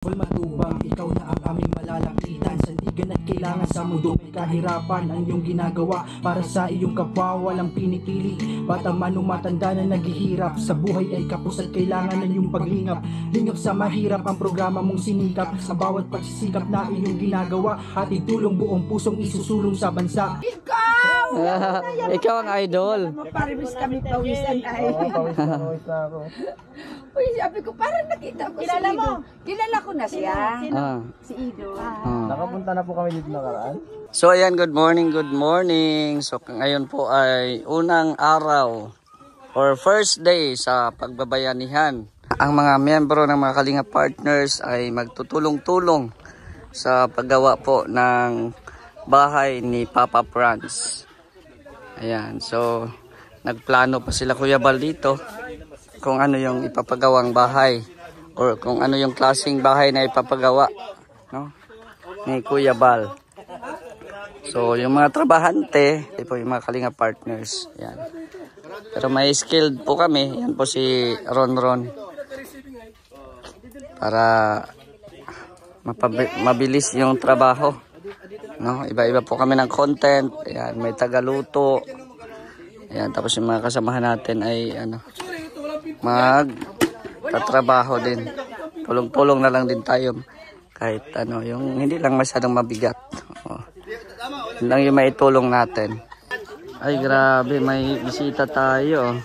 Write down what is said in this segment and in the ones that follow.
Matubang, ikaw na ang aming malalapitan. Sandigan at kailangan sa mundo may kahirapan. Ang iyong ginagawa para sa iyong kapwa, walang pinipili. Bata man o matanda na naghihirap sa buhay ay kapos at kailangan ng iyong paglingap. Lingap sa mahirap ang programa mong sinikap. Sa bawat pagsisikap na iyong ginagawa, hatid tulong buong pusong isusulong sa bansa. Ikaw ang idol. Paribis kami pawisan ay. Pawis na ako. Uy, sabi ko, parang nakita ko Kilala si Ido. mo? Kilala ko na siya. Si Ido. Nakapunta na po kami dito nakaraan. So ayan, good morning, good morning. So ngayon po ay unang araw or first day sa pagbabayanihan. Ang mga miyembro ng mga Kalinga Partners ay magtutulong-tulong sa paggawa po ng bahay ni Papa Franz. Ayan, so nagplano pa sila Kuya Bal dito kung ano yung ipapagawang bahay or kung ano yung klaseng bahay na ipapagawa, no, ni Kuya Bal. So yung mga trabahante, ito yung mga Kalinga Partners. Yan. Pero may skilled po kami. Yan po si Ron. Para mabilis yung trabaho. No, iba-iba po kami ng content. Ayan, may tagaluto. Ayan, tapos yung mga kasamahan natin ay magtatrabaho din. Tulong-tulong na lang din tayo kahit yung hindi lang masyadong mabigat. Yun lang yung maitulong natin. Ay grabe, may bisita tayo.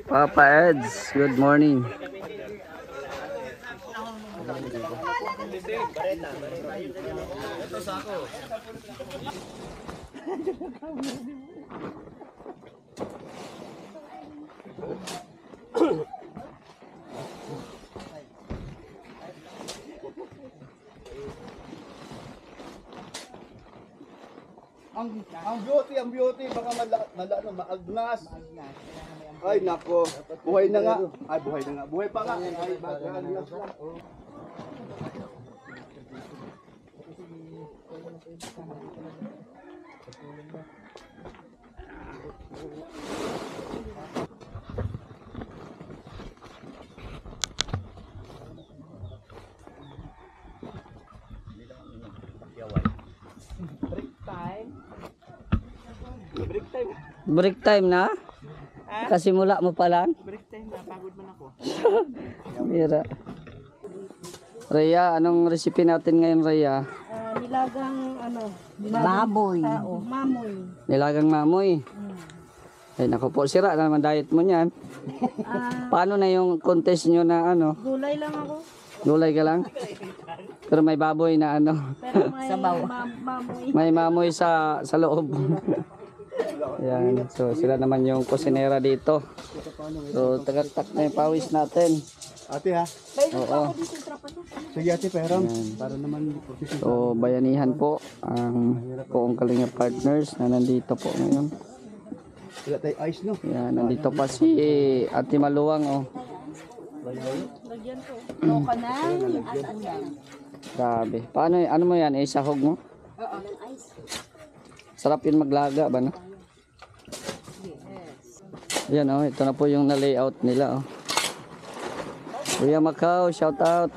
Papa Eds, good morning. Ang beauty, baka maagnas. Ay, nako. Buhay na nga. Ay, buhay na nga. Buhay pa nga. Ay, maagnas na. Break time na? Kasi mula mo pa lang? Break time na, pagod man ako. Mira. Rhea, anong recipe natin ngayon, Rhea? Nilagang Baboy. mamoy. Nilagang mamoy. Ay naku po, sira na naman diet mo niyan. Paano na yung contest nyo na Gulay lang ako. Gulay ka lang? Pero may baboy na Pero may mamoy. may mamoy sa loob. Yan, so sila naman yung kusinera dito. So tagaktak na yung pawis natin. Ate ha? Oo. Sige ate, peram. Para naman. So bayanihan po ang buong Kalinga Partners na nandito po ngayon. Wala tayo ice no? Yan, nandito pa si Ate Maluwang Lagyan ko. Loka na. At ulam. Grabe. Paano, ano mo yan? Isahog mo? Oo. Sarap yun maglaga ba no? Yan ito na po yung na-layout nila Kuya Macau, shout out.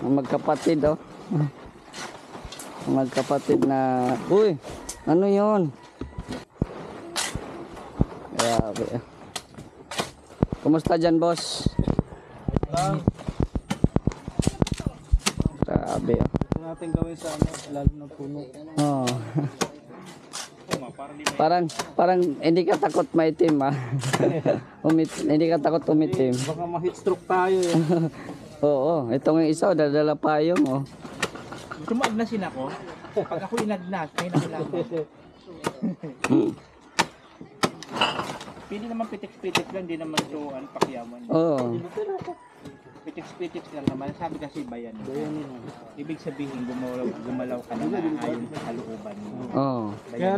Ang magkapatid Ang magkapatid na, uy, ano yun? Grabe. Kumusta dyan, boss? Grabe Ito natin gawin sa lalo ng puno. Oh. Parang hindi ka takot maitim hindi ka takot umitim. Baka ma-heat stroke tayo Oo, itong isa dadala payong Gusto mo agnasin ako? Pag ako inagnas, may nakalaman. Pili naman pitik-pitik lang, di naman ito pakyaman. Oo. Pitik-pitik lang naman, sabi kasi bayan. Ibig sabihin, gumalaw ka na ayon sa kalooban mo. Oo. Kaya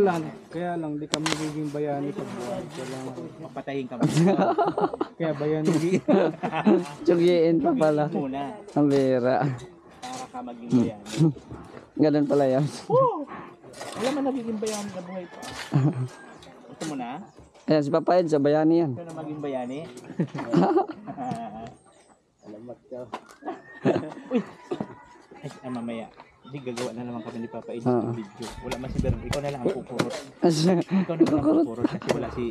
lang, di ka magiging bayani sa buhay. Mapatayin ka mo. Kaya bayani. Tsugiin pa pala. Muna, Ang bira. para ka maging bayan. Ganun pala yan. Wala man nagiging bayan na buhay pa. Gusto mo na? Ayan, si Papa Ed, sa bayani yan. Ito na maging bayani. Ay, mamaya. Hindi, gagawa na naman kami ni Papa Ed ng video. Wala man si Beran. Ikaw na lang ang pupurot. Ikaw naman ang pupurot kasi wala si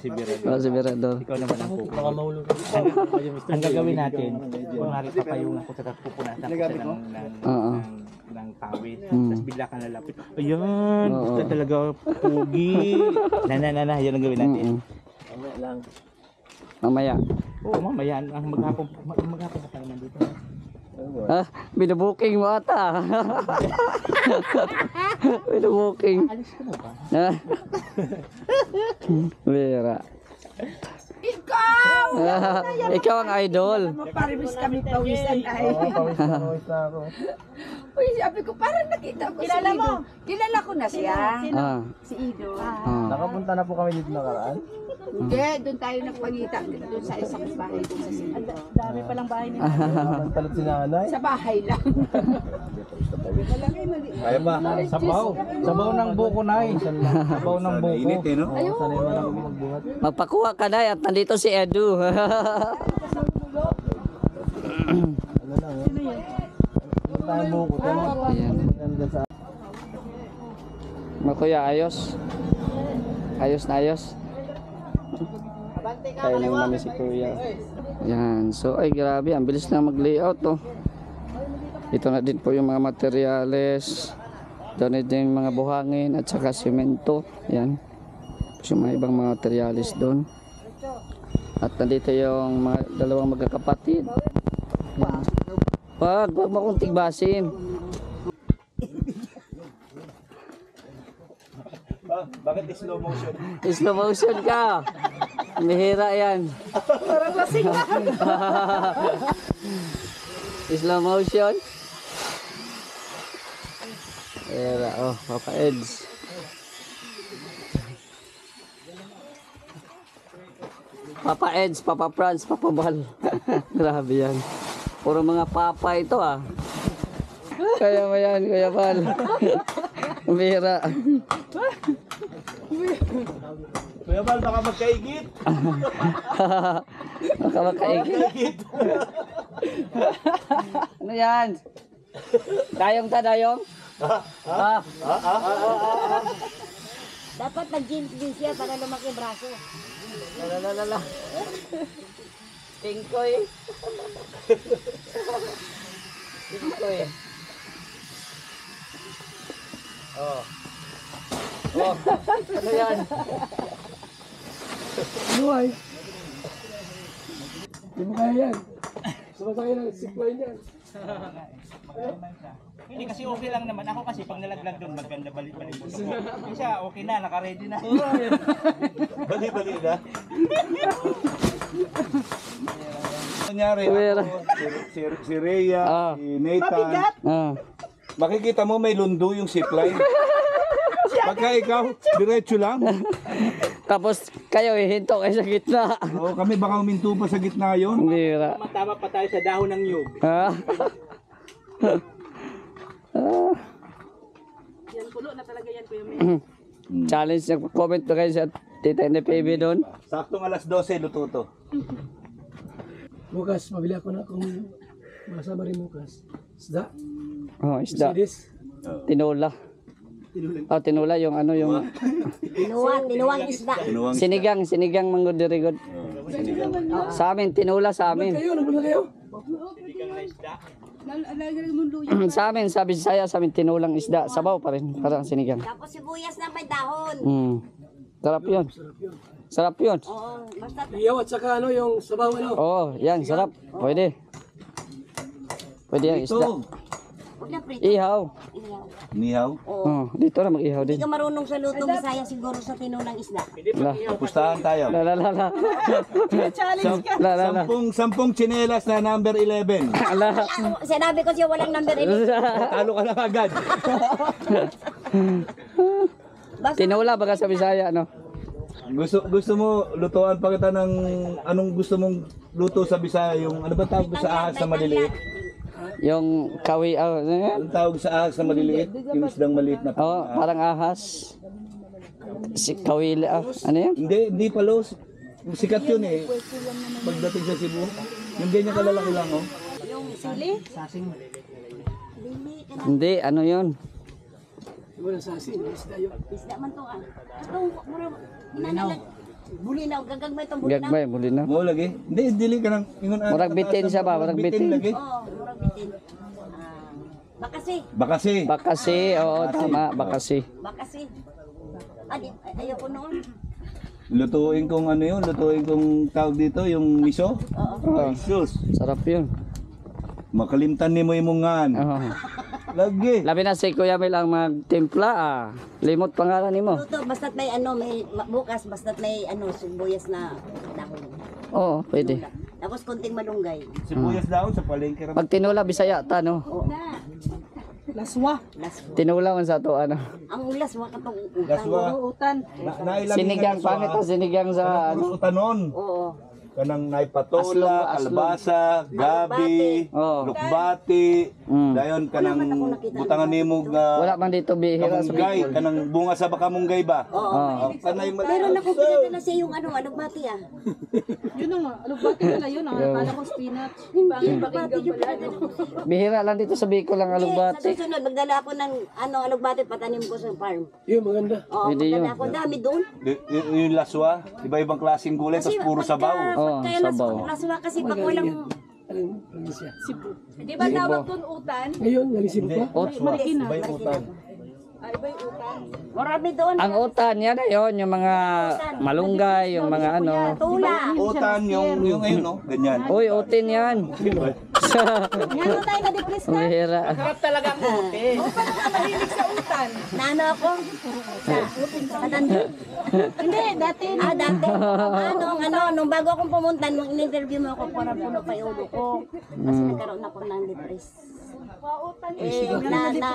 Beran. Wala si Berador. Ikaw naman ang pupurot. Ang gagawin natin, kunwari papayungan ko tapos pupunasan ko siya ng pawis. Tapos bigla kang lalapit. Ayan, gusto talaga pugi. Na, yan ang gawin natin. Mamaya. Oo, mamaya. Ang maghapon ka pa naman dito. Ah, binubuking mo ata. Binubuking. Alis ka na ba? Ah. Vera. Ikaw! Ikaw ang idol. Maparibis kami pawisan ay. Pawis na ako. Uy, sabi ko, parang nakita ko si Ido. Kilala ko na siya. Ah. Si Ido. Nakapunta na po kami dito nakaraan. Hindi, doon tayo nagpangita. Doon sa isang bahay doon sa Sino. Dami palang bahay nila. Talot si nanay. Sa bahay lang. Kaya ba? Sabaw ng buko na Sabaw ng buko. Init eh, no? Sanay mo lang magbuhat. Magpakuha ka na at nandito si Edu. Ano lang, ano tayong buko? Ayan. Nandun sa... Mga kuya, ayos. Ayos na ayos. Kaya lang namin si kuya. Yan. So ay grabe, ang bilis na mag-layout oh. Ito na din po yung mga materyales. Doon din yung mga buhangin at saka semento. Yan. Yung mga ibang mga materyales doon. At nandito yung mga dalawang magkakapatid. Yan. Wag mo akong tigbasin. Bakit slow motion? Slow motion ka. Mihira yan. Parang lasing na. Slow motion. Era, oh, Papa Eds. Papa Eds, Papa Franz, Papa Bal. Grabe yan. Puro mga papa ito ah. Kaya mo yan, Kuya Bal. Mihira. Kuya Bal, baka magkaigit. Baka makaigit. Ano yan? Dayong ta, dayong? Ah. Dapat nag-gym din siya para lumaki braso. Lalalala. Tingkoy. Tingkoy. Oh. Oh. Ano yan? Buhay. Hindi mo kaya yan. Sumasakay ng zipline yan. Hindi kasi okay lang naman. Ako kasi pag nalaglag doon, maganda balik-balik mo. Hindi siya, okay na, naka-ready na. Bali-bali na. Nangyari Kuya. ako, si Rhea, si Nathan. Ah. Makikita mo may lundo yung zipline. Pagka ikaw, diretso lang. Tapos kayo hihinto kayo sa gitna. O kami baka huminto pa sa gitna yun. Bira. Tama pa tayo sa dahon ng nyug. Ha? Yan pulo na talaga yan Kuya Mel. Challenge na comment na kayo sa Tita NPB doon. Saktong alas 12, luto to. Bukas, mabili ako na kung masama rin bukas. Isda. Oh, isda. Sidis. Tinola. Oh, tinola yung ano yung Tinuwang isda. Kinuwang sinigang manggodirigod. Sa amin, tinola sa amin. Kayo, nagpunta kayo? Sa amin, sabi saya sa amin, tinulang isda. Sabaw pa rin, parang sinigang. Tapos sibuyas na may dahon. Sarap yun. Sarap yun. Oo, basta Iyaw at saka ano, yung sabaw ano. Oo, yan, sarap. Pwede. Pwede yan, isda. huwag na prito. Ihaw. Nihaw. Oh, dito na mag-ihaw Hindi din. ka marunong sa luto Bisaya siguro sa tinulang isda. La, Pustahan tayo. la, la, la, la. La, la, la. Sampung tsinelas na number 11. La. Sinabi ko siya walang number 11. Talo ka na agad. Tinola baga sa Bisaya, no? Gusto mo lutuan pa kita ng anong gusto mong luto sa Bisaya, yung ano ba tawag sa ahas na maliliit? Yung kawi, ano yan? Anong tawag sa ahas na maliliit? Yung isdang maliit na. Oh, parang ahas. Si kawili, ano yan? Hindi palos. Sikat yun eh. Pagdating sa Cebu. Yung ganyan kalalaki lang, oh. Yung sili? Sasing. Lili ka na. Hindi, ano yun? Isda man to ah. Itong mura. Hinanalag. Bulinaw. Gagagmay itong bulinaw. Gagbay, muli na. Mo lagi. Hindi, dili ka nang ingon. Murag bitin siya ba? Murag bitin. lagi. Oo, murag bitin. Bakasi. Bakasi. Bakasi, oo, tama, bakasi. Bakasi. Ayoko noon. Lutuin kong ano yun, lutuin kong tawag dito, yung miso. Oo, Jesus. sarap yun. Makalimtan ni mo imungan. Oo. Lagi. Labi na si Kuya Mel ang magtimpla ah. Limot pangalan ni mo. Luto, basta't may ano, may bukas, basta't may ano, sibuyas na dahon. Oo, pwede. Tapos konting malunggay. Sibuyas daw sa palengke. Pag tinula, Bisaya, ta no? Laswa. Laswa. Tinula man sa to, ano? Ang laswa katong utan. Laswa. Utan. Sinigang, pangit ang sinigang sa, ano? Utanon. Oo. Kanang naipatola, Aslong. kalabasa, gabi, Oo. lukbati, Mm. dayon kanang butangan nimo Wala man dito bihira sa kamunggay, kanang bunga sa bakamunggay ba? Oo. Kanay Meron akong pinadala sa yung ano, alugbati ah. Yun na nga, alugbati pala yun ah. Akala ko spinach. Alugbati yung pinadala. Bihira lang dito sa Bicol ang Sa alugbati. susunod, magdala ako ng ano, alugbati, patanim ko sa farm. Yun, maganda. Oo, Pwede yun. magdala ako. Dami doon. yung laswa, iba-ibang klaseng gulay, tapos puro sabaw. Oo, Kaya sabaw. laswa kasi pag walang Di ba tawag doon utan? Ngayon, nalisip pa. Iba yung utan. Ay, iba yung utan. marami doon. Ang utan, yan na yun, yung mga malunggay, yung mga ano. Tula. Utan, yung ayun, no? Ganyan. Uy, utin yan. Ano tayo ka diplis ka? Bihira. Mahilig sa utan. Nano ako? Sa Tandon. Hindi, dati. Dati. Ano, nung bago akong pumunta, nung in-interview mo ako, parang puno pa yung ulo ko. Kasi nagkaroon ako ng depres.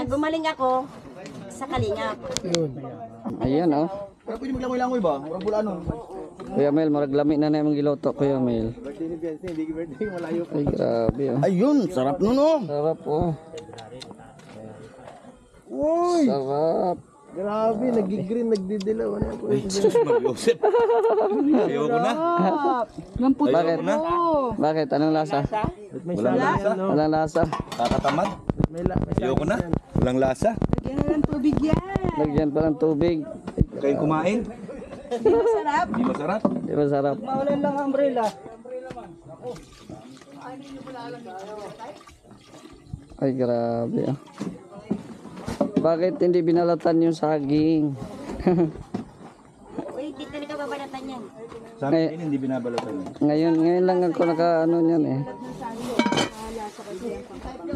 Gumaling ako sa Kalingap. Ayun, oh. Pero pwede maglangoy-langoy ba? Murag bulano. Kuya Mel, marag lami na na yung giloto, Kuya Mel. Birthday ni Benson, hindi birthday, malayo. Ay, grabe, oh. Ayun, sarap nun, oh. Sarap, oh. Uy, Sarap. grabe, nagigreen, nagdidilaw. Ano yan po? Mag-Joseph. Ayoko na. Bakit? na. Bakit? Anong lasa? Walang lasa. Walang lasa. Kakatamad. Ayoko na. Walang lasa. Lagyan pa ng tubig. Kayong kumain. Hindi masarap. Di ba sarap? Mawalan lang ang umbrella. Ay, grabe, oh. Bakit hindi binalatan yung saging? Uy, dito na ka babalatan yan. Sa akin, hindi binabalatan. Ngayon lang ako naka-ano niyan eh.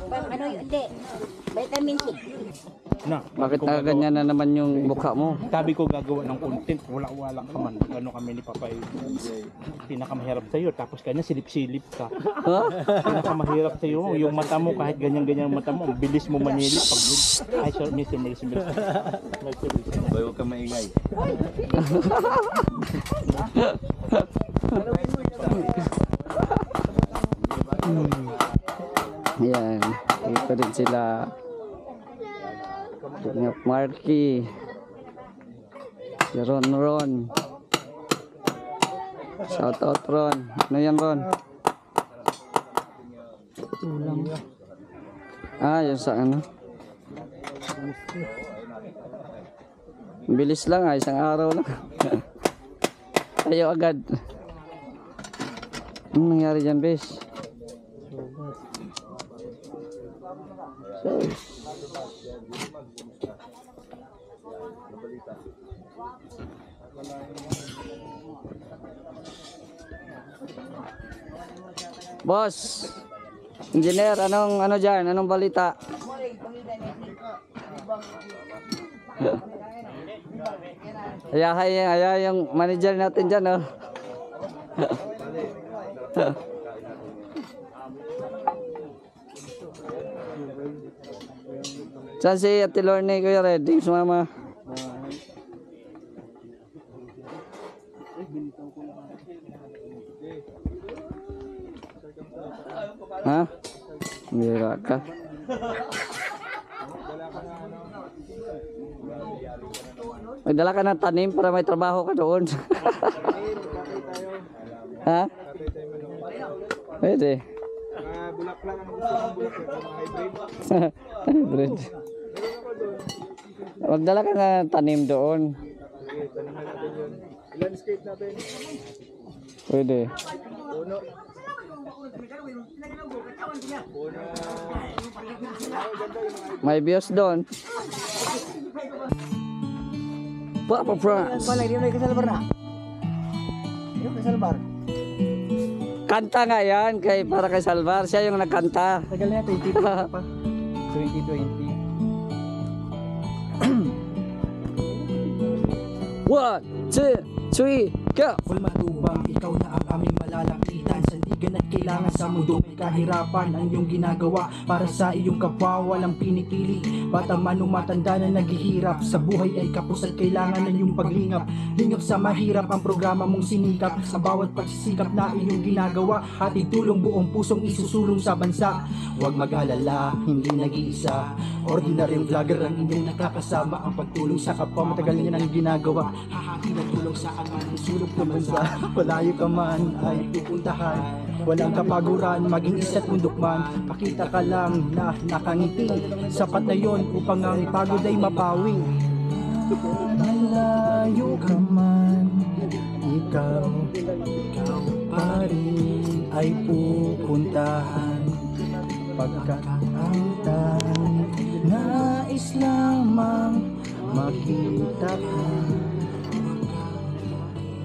Ano yun? Hindi. Vitamin C. Na, Bakit nakaganyan na naman yung mukha mo? sabi ko gagawa ng content, wala ka man. Ano kami ni Papa pinakamahirap sa iyo, tapos kanya silip-silip ka. Ha? Pinakamahirap sa iyo, yung mata mo kahit ganyan-ganyan mata mo, ang bilis mo manilip pag ay sorry, Mr. Melissa. Bay, huwag kang maingay. Ayan. Ito din sila. Ngap Marky. Si Ron. Shout out Ron. Ano yan Ron? Ah, yun sa ano. Bilis lang ah, isang araw lang. Tayo agad. Anong nangyari dyan, bes? Boss, engineer, ano dyan? Anong balita? Ayahay yung manager natin dyan, oh. Saan si Ate Lorne, Kuya Red? Yung sumama. Ha? Bira ka. Magdala ka ng tanim para may trabaho ka doon. Ha? Pwede. Bulaklak ang gusto ng bulaklak, mga hybrid. Hybrid. Magdala ka na tanim doon. Sige, taniman natin yun. I-landscape natin. Pwede. Puno. Puno. May views doon. Papa France. Kanta nga yan para kay Salvar. Siya yung nagkanta. Tagal na, 2020 pa. 2020. 1, 2, 3, go! All matubang, ikaw na ang aming malalapitan. Sandigan at kailangan sa mundo may kahirapan. Ang iyong ginagawa para sa iyong kapwa walang pinipili. Bata man o matanda na naghihirap sa buhay ay kapos at kailangan ng iyong paglingap. Lingap sa mahirap ang programa mong sinikap. Sa bawat pagsisikap na iyong ginagawa, hatid tulong buong pusong isusulong sa bansa. Huwag mag-alala, hindi nag-iisa. Ordinaryong vlogger ang inyong nakakasama. Ang pagtulong sa kapwa matagal niya nang ginagawa. Hahati na tulong sa anong sulok ng bansa. Palayo ka man ay pupuntahan. Walang kapaguran, maging isa't mundok man. Pakita ka lang na nakangiti. Sapat na yon upang ang pagod ay mapawi. Malayo ka man, ikaw pa rin ay pupuntahan. Pagkat ang nais lamang makita ka.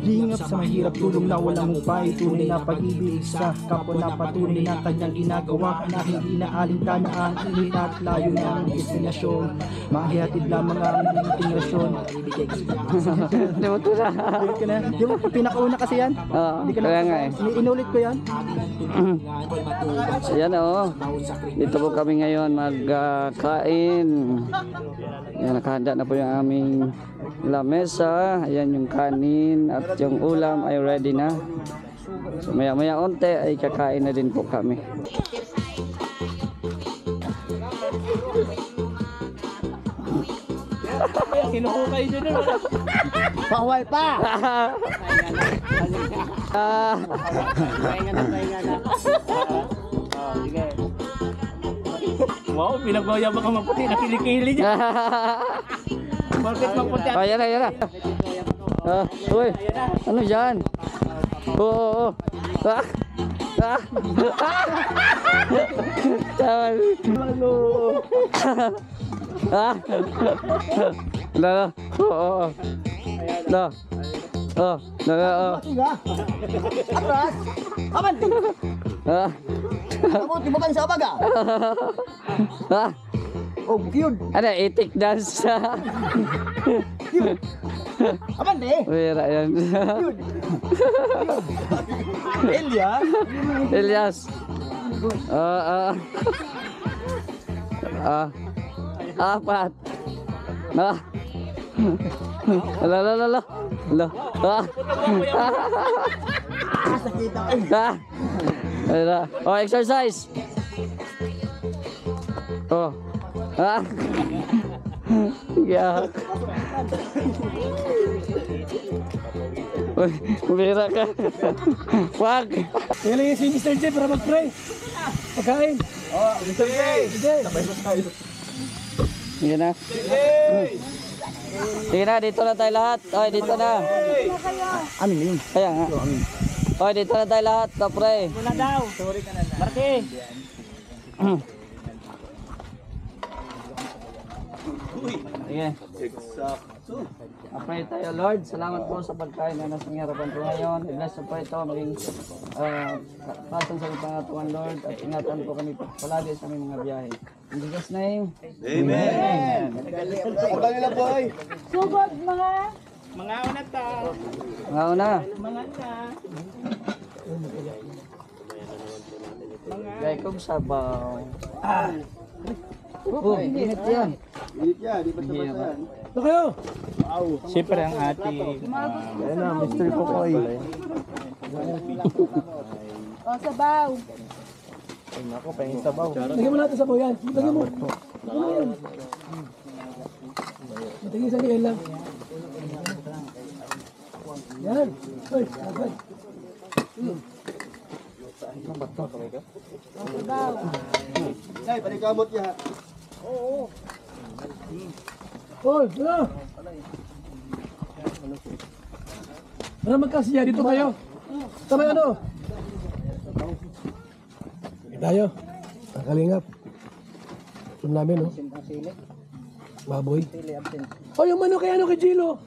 Lingap sa mahirap, tulong na walang upay. Tunay na pag-ibig sa kapwa na patuloy na kanyang ginagawa. Na hindi na alintana ang init at layo ng destinasyon. Mahihatid lamang ang integrasyon. Hindi mo ito na. Di ba pinakauna kasi yan? Oo, kaya nga eh. Inulit ko yan. Ayan o. Dito po kami ngayon magkain. Ayan, nakahanda na po yung aming lamesa. Ayan yung kanin at yung ulam ay ready na. So maya maya onte ay kakain na din po kami. Kinuhukay nyo na. Pahuwal pa! Wow, pinagbayabang ka maputi, nakilikili niya. Bakit maputi? Oh, yan na, yan na. Uy, ano dyan? Oo. Ah! Ah! Ah! Lalo. Oo. Lalo. Oh, lalo. Atras! Amanti! Ah! Ako, tibukan sa abaga! Ah! Oh, yun! Ano, itik dance. Amanti! Wira yan. Elia! Elias. Apat. Ah. Lala. Ah. Ah. Wala. Oh, exercise. Oh. Ah. Yeah. Bira ka. Wag. Kailangan si Mr. J para mag-pray. Pagkain. Oh, Mr. J! Sige na. Sige na, dito na tayo lahat. Oy, dito na. Amin na yun. Kaya nga. Oy, dito na tayo lahat. Kapre. Wala daw. Sorry ka na. Marke. Sige. Exacto. Pray tayo, Lord. Salamat po sa pagkain na nasa harapan po ngayon. I-bless po ito. Maging pasang sa pangatawan, Lord. At ingatan po kami palagi sa aming mga biyahe. In Jesus' name. Amen! Ang kanila boy! Sugod mga Mga unat ta. Mga una. Mga ta. Gaya kong sabaw. Oh, init yan. Init yan, di ba sa yan? Ito kayo! Siyempre ang ating Ayan na, Mr. Pokoy. o sabaw. Lagyan mo natin sa yan. Lagyan mo. Matigil sa liyan lang. Yan. Uy, agad. Nay, panikabot niya. Hoy, ano? Ano magkasiya dito kayo? Sabay ano? Tayo. Kalingap. Ito namin, no? Baboy. Oh, yung manok kay ano kay Jilo?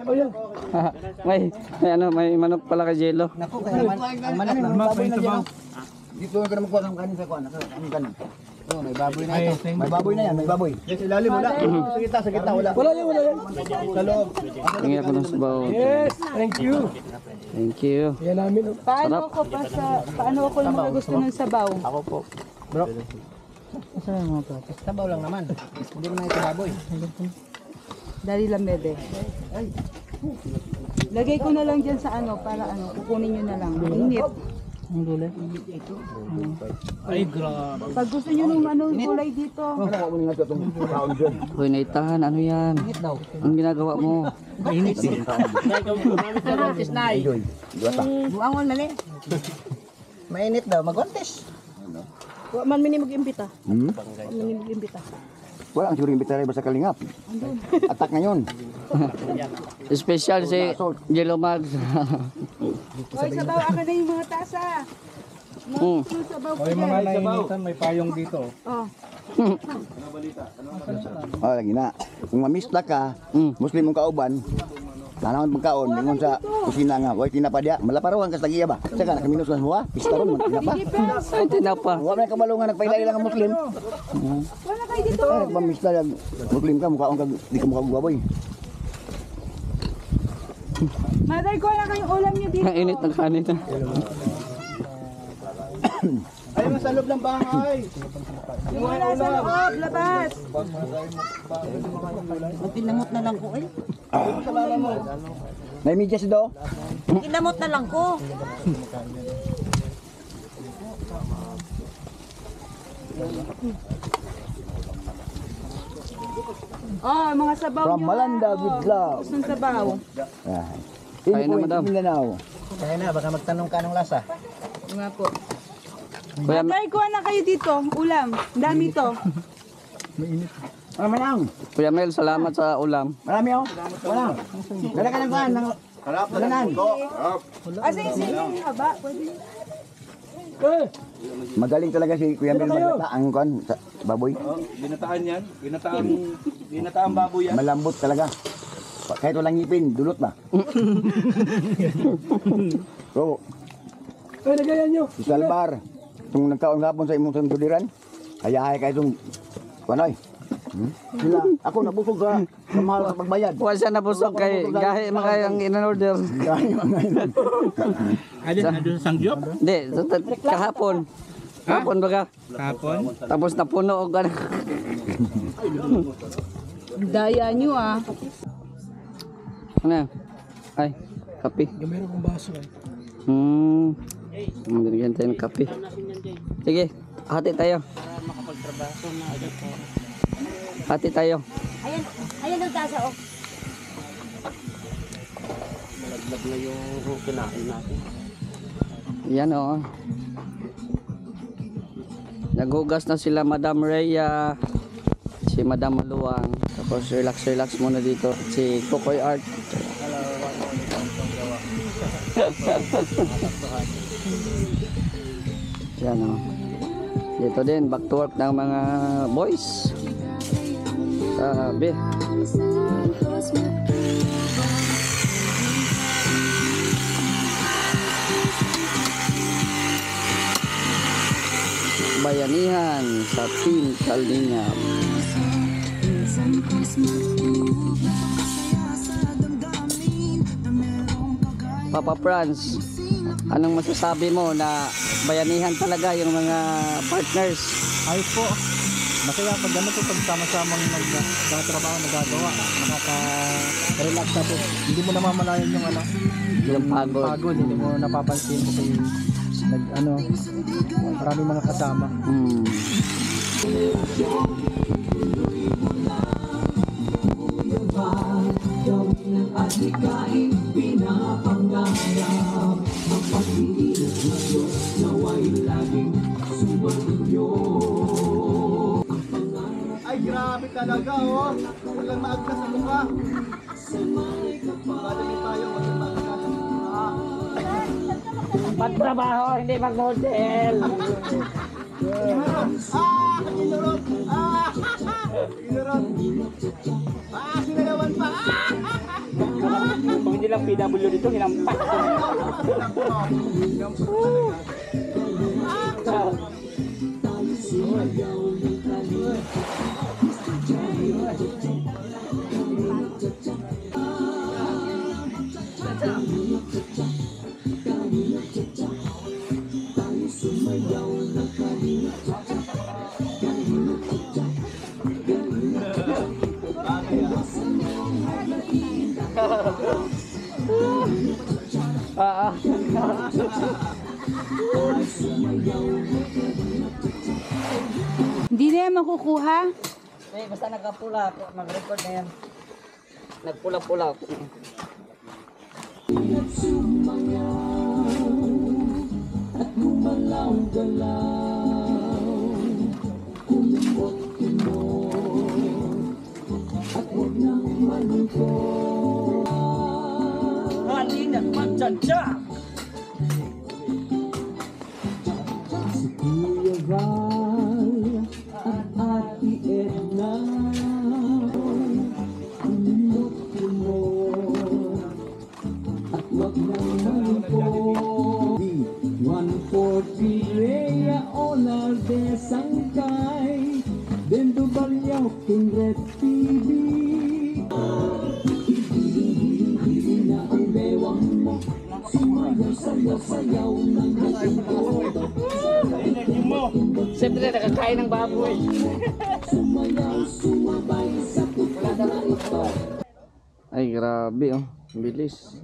Oh, yan. may manok pala kay Jello. Naku, kaya ang manok na baboy na dyan. Dito ko na magkuha ng kanin sa kuwan. Ang kanin. Oh, may baboy na ito. May baboy na yan, may baboy. Yes, ilalim wala. Sa gitna wala. Wala yan. Sa loob. Tingin ako ng sabaw. Yes, thank you. Thank you. Yan namin, no? Paano ako yung mga gusto ng sabaw? Ako po. Sabaw lang naman. Hindi mo na ito baboy. Dali lang, bebe. Lagay ko na lang dyan sa ano, para ano, kukunin nyo na lang. Init. Ang gulay. Ay, grabe. Pag gusto nyo nung ano, gulay dito. Wala ko nga itong taon dyan. Hoy, naitahan, ano yan? Ang ginagawa mo? Mainit eh. Buangon mali. Mainit daw, mag-contest. Wa man mini mag-imbita. Hmm? Mini mag-imbita. Wala ang siguro imbitary ba sa kalingap? Attack ngayon. Special si Jello Mags. Hoy, sabaw, akin na yung mga tasa. Hmm. Sabaw ko May dyan. mga nainitan, may payong dito. Oh. Oh, lagi na. Kung mamisla ka, Mm. Muslim mong kauban, nanangon pagkaon, ningon sa kusina nga, way tinapa diya, malaparuan kas tagiya ba? Saka nakaminus ka huwa, pistaron man tinapa. Ay, tinapa. Huwa man kabalungan nagpailali lang ang Muslim. Wala kayo dito. Ay, nagpamisla lang, Muslim ka, mukhaon ka, di ka mukha baboy. Maday ko na kayong ulam nyo dito. Ang init ng kanin. Ay, sa loob ng bahay. Yung wala sa loob, labas. Kinamot na lang ko eh. May medyas do? Kinamot na lang ko. Oh, mga sabaw From nyo. Malanda with love. Gustong sabaw. Ah. Kaya na, madam. Mindanao. Kaya na, baka magtanong ka ng lasa. Nga po. Kuya, Maday ko na kayo dito, ulam. Dami to. Marami lang. Kuya Mel, salamat sa ulam. Marami oh. Wala. Dala ka ng kuhan. Dalanan. Asa yung siling haba? Pwede. Magaling talaga si Kuya Mel Magata. Ang kuhan, sa baboy. Ginataan yan. Ginataan baboy yan. Malambot talaga. Kahit walang ngipin, dulot ba? So, Ay, nagayan nyo. si Salvar, itong nagkaon hapon sa imong sanduliran, ayahay ka itong, kuanoy. Sila, ako nabusog sa mahal sa pagbayad. Huwag siya nabusog kay gahe mga yung in-order. Kaya mga yun. Adun sa Sangyop? Hindi, kahapon. Kahapon ba ka? Kapon? Tapos napuno o gano'n. Daya nyo ah. Ano yan? Ay, kape. Meron kong baso eh. Binigyan tayo ng kape. Sige, hati tayo. Hati tayo. Ayan, ayan ang tasa oh. Yan o. Naghugas na sila Madam Rhea, si Madam Luwang. Tapos relax muna dito si Kokoy Art. Yan o. Dito din, back to work ng mga boys. Sabi. Bayanihan sa Team Kalingap. Papa Franz, anong masasabi mo na bayanihan talaga yung mga partners? Ayos po. Masaya pag ganito pag sama-samang nagtatrabaho, nagagawa. Nakaka-relax tapos hindi mo namamalayan yung ano, Yung pagod. pagod, hindi mo napapansin kasi maraming mga kasama. Hmm. Ay, grabe talaga, oh. Walang maagkas sa mukha. Madami tayo, walang maagkas sa mukha. Pagtrabaho, hindi mag-model. Kinurot! Kinurot! Sinalawan pa! Kung hindi lang PW dito, hinampak. Hindi na yan makukuha. Basta nagpula ako, mag-record na yan. Nagpula-pula ako. Halina, magtsatsa! Siyempre nakakain ng baboy. Ay grabe oh, bilis.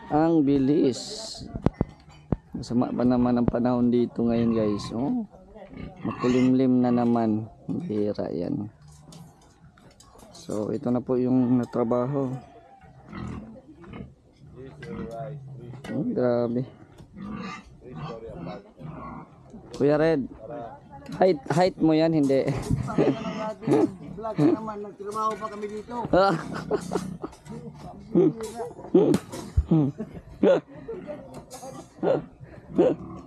Ang bilis. Masama pa naman ang panahon dito ngayon guys. Oh, makulimlim na naman. Bira yan. So ito na po yung natrabaho. Oh, grabe. Kuya Red, height mo yan, hindi. Vlog naman, nagtrabaho pa kami dito.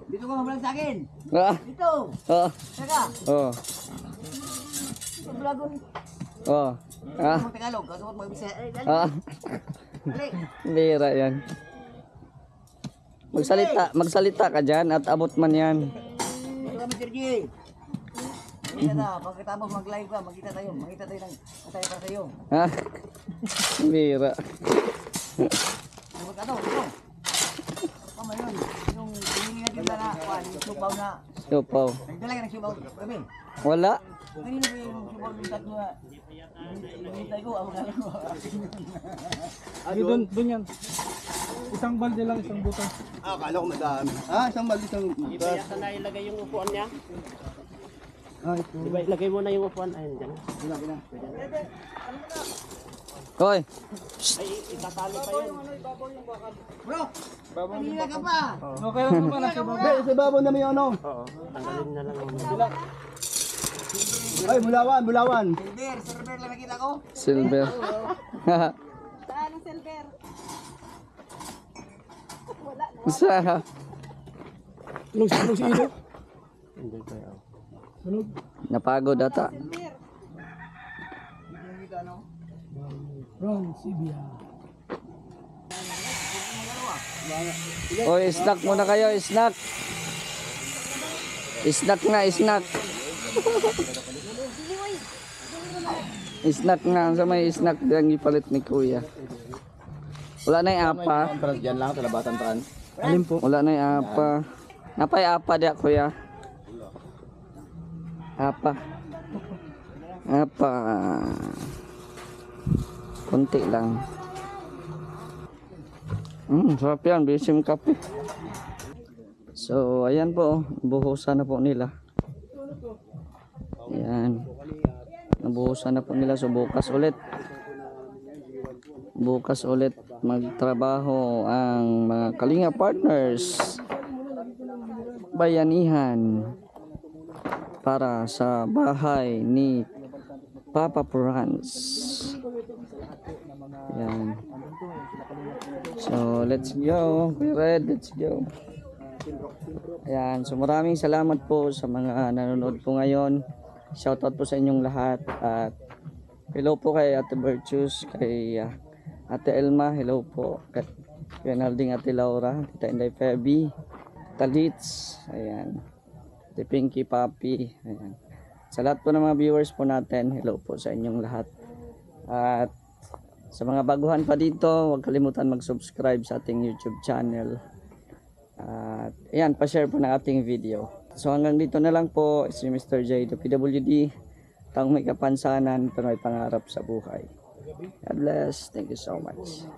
Dito ka mabalag sa akin. Dito. Teka. Vlogon. Tagalog, kasukot mag-Bisaya. Bira yan. Magsalita ka dyan at abot man yan. Ito kami, Sergey. Kita na, pagkatapos mag-live ka, magkita tayo ng masaya para sa'yo. Bira. Ano, ito. Tama yun, yung hiningi natin na yung supaw na. Supaw. Nagdala ka ng supaw, kami. Wala. Kanino ba yung supaw yung tatlo na hinintay ko, ako na lang. Doon yan. Isang balde lang, isang butas. Akala ko madami. Isang balde, isang butas. Di ba yata na ilagay yung upuan niya? Ito. Di ba ilagay mo na yung upuan? Ayun, dyan. Pina. Hoy. Ay, itatali pa yun. Bro, kanina ka pa. Okay lang pa na siya. Sa babaw naman yung ano. Oo, tanggalin na lang. Ay, bulawan. Silver lang nakita ko. Silver. Saan ang silver? Sa Sunog si Ilo. Hindi pa yun. napagod ata. Ron, Sibia. Oy, snack muna kayo, snack. Snack nga, snack. Snack nga, sa may snack diyang ipalit ni Kuya. Wala na yung apa. Diyan lang, talabatan trans. Alin po? Wala na yung apa. Napay apa diya, Kuya. Apa. Apa. Kunti lang. Sarap yan, bisim kape. So, ayan po, buhusan na po nila. Ayan. Nabuhusan na po nila, so bukas ulit. Bukas ulit magtrabaho ang mga Kalinga partners. bayanihan para sa bahay ni Papa Franz. Yan. So, let's go. We're ready. Let's go. Ayan. So, maraming salamat po sa mga nanonood po ngayon. Shoutout po sa inyong lahat. At hello po kay Ate Virtues, kay Ate Elma. Hello po. Kay Nalding, Ate Laura, Tita Inday Feby, Talitz. Ayan. Ate Pinky, Papi. Ayan. Sa lahat po ng mga viewers po natin, hello po sa inyong lahat. At sa mga baguhan pa dito, huwag kalimutan mag-subscribe sa ating YouTube channel. At ayan, pa-share po ng ating video. So hanggang dito na lang po, si Mr. J, the PWD, taong may kapansanan pero may pangarap sa buhay. God bless. Thank you so much.